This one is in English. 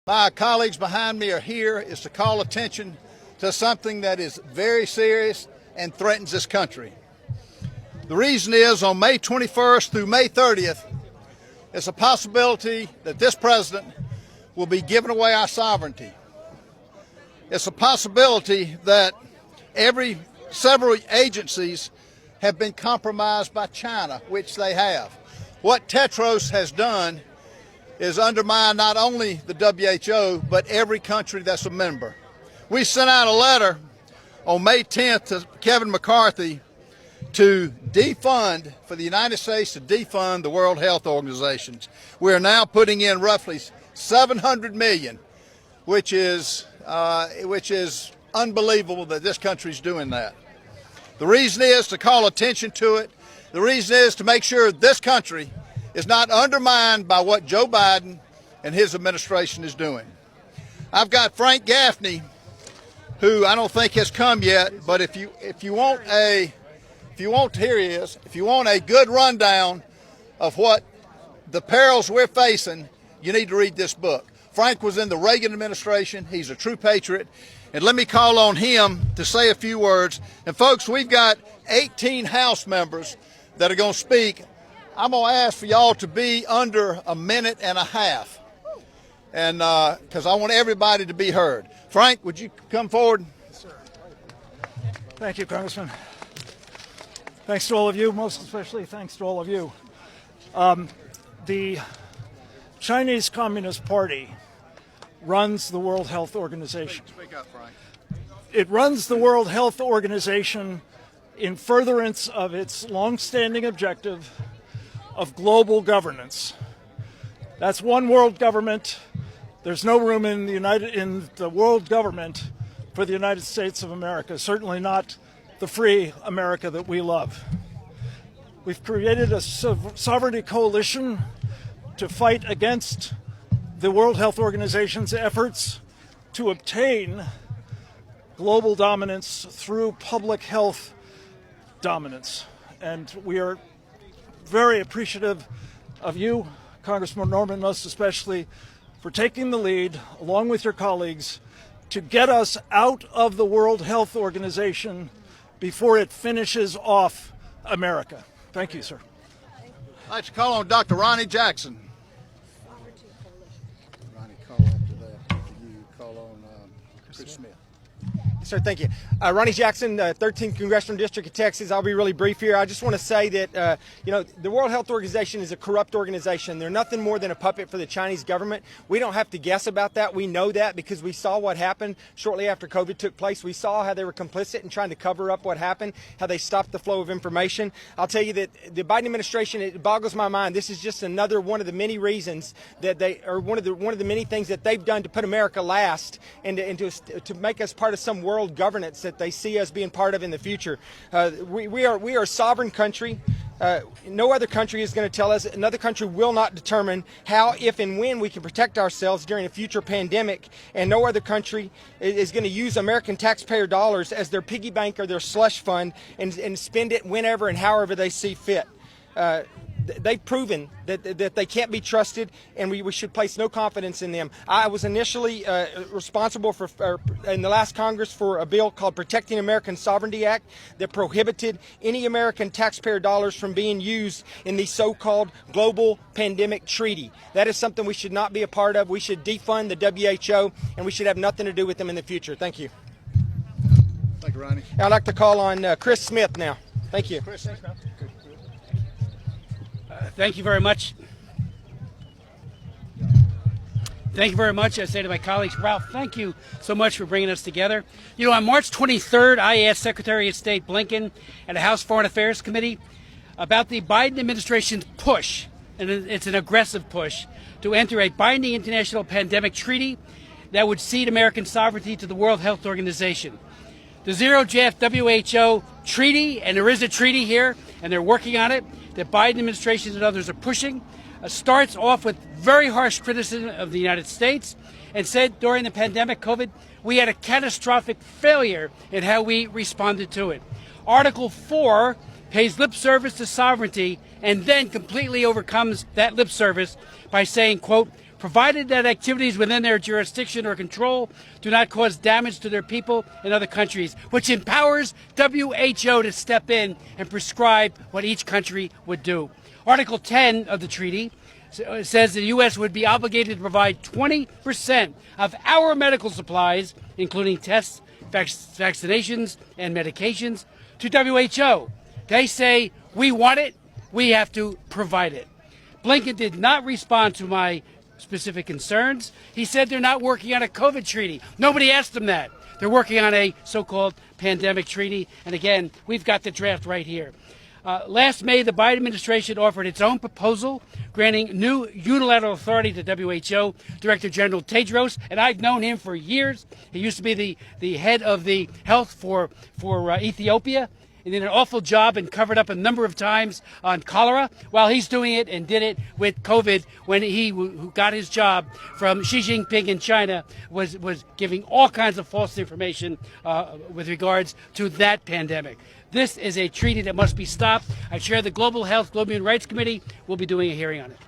My colleagues behind me are here is to call attention to something that is very serious and threatens this country. The reason is on May 21st through May 30th, it's a possibility that this president will be giving away our sovereignty. It's a possibility that several agencies have been compromised by China, which they have. What Tedros has done is undermine not only the WHO, but every country that's a member. We sent out a letter on May 10th to Kevin McCarthy to defund, for the United States to defund the World Health Organization. We are now putting in roughly $700 million, which is unbelievable that this country's doing that. The reason is to call attention to it. The reason is to make sure this country is not undermined by what Joe Biden and his administration is doing. I've got Frank Gaffney, who I don't think has come yet, but if you want a good rundown of what the perils we're facing, you need to read this book. Frank was in the Reagan administration. He's a true patriot. And let me call on him to say a few words. And folks, we've got 18 House members that are going to speak. I'm going to ask for y'all to be under a minute and a half, and because I want everybody to be heard. Frank, would you come forward? Yes, sir. Thank you, Congressman. Thanks to all of you, most especially thanks to all of you. The Chinese Communist Party runs the World Health Organization. Speak up, Frank. It runs the World Health Organization in furtherance of its long-standing objective of global governance. That's one world government. There's no room in the world government for the United States of America, certainly not the free America that we love. We've created a sovereignty coalition to fight against the World Health Organization's efforts to obtain global dominance through public health dominance. And we are very appreciative of you, Congressman Norman, most especially, for taking the lead, along with your colleagues, to get us out of the World Health Organization before it finishes off America. Thank you, sir. I'd like to call on Dr. Ronny Jackson. Ronny, call after that. After you, call on Chris Smith. Sir, thank you. Ronny Jackson, 13th Congressional District of Texas. I'll be really brief here. I just want to say that, the World Health Organization is a corrupt organization. They're nothing more than a puppet for the Chinese government. We don't have to guess about that. We know that because we saw what happened shortly after COVID took place. We saw how they were complicit in trying to cover up what happened, how they stopped the flow of information. I'll tell you that the Biden administration, it boggles my mind. This is just another one of the many reasons that one of the many things that they've done to put America last and to make us part of some world governance that they see us being part of in the future. We are a sovereign country. No other country is going to tell us. Another country will not determine how, if, and when we can protect ourselves during a future pandemic. And no other country is going to use American taxpayer dollars as their piggy bank or their slush fund and spend it whenever and however they see fit. They've proven that they can't be trusted, and we should place no confidence in them. I was initially responsible in the last Congress for a bill called Protecting American Sovereignty Act that prohibited any American taxpayer dollars from being used in the so-called global pandemic treaty. That is something we should not be a part of. We should defund the WHO, and we should have nothing to do with them in the future. Thank you. Thank you, Ronny. I'd like to call on Chris Smith now. Thank you. Chris. Thank you very much. Thank you very much. I say to my colleagues, Ralph, thank you so much for bringing us together. You know, on March 23rd, I asked Secretary of State Blinken at a House Foreign Affairs Committee about the Biden administration's push, and it's an aggressive push, to enter a binding international pandemic treaty that would cede American sovereignty to the World Health Organization. The Zero Draft WHO treaty, and there is a treaty here, and they're working on it, that Biden administration and others are pushing, starts off with very harsh criticism of the United States and said during the pandemic, COVID, we had a catastrophic failure in how we responded to it. Article 4 pays lip service to sovereignty and then completely overcomes that lip service by saying, quote, provided that activities within their jurisdiction or control do not cause damage to their people in other countries, which empowers WHO to step in and prescribe what each country would do. Article 10 of the treaty says the U.S. would be obligated to provide 20% of our medical supplies, including tests, vaccinations, and medications, to WHO. They say, we want it, we have to provide it. Blinken did not respond to my specific concerns. He said they're not working on a COVID treaty. Nobody asked him that. They're working on a so-called pandemic treaty. And again, we've got the draft right here. Last May, the Biden administration offered its own proposal granting new unilateral authority to WHO Director General Tedros, and I've known him for years. He used to be the head of the health for Ethiopia. He did an awful job and covered up a number of times on cholera, while he's doing it and did it with COVID when he who got his job from Xi Jinping in China was giving all kinds of false information with regards to that pandemic. This is a treaty that must be stopped. I chair the Global Health, Global Human Rights Committee. We'll be doing a hearing on it.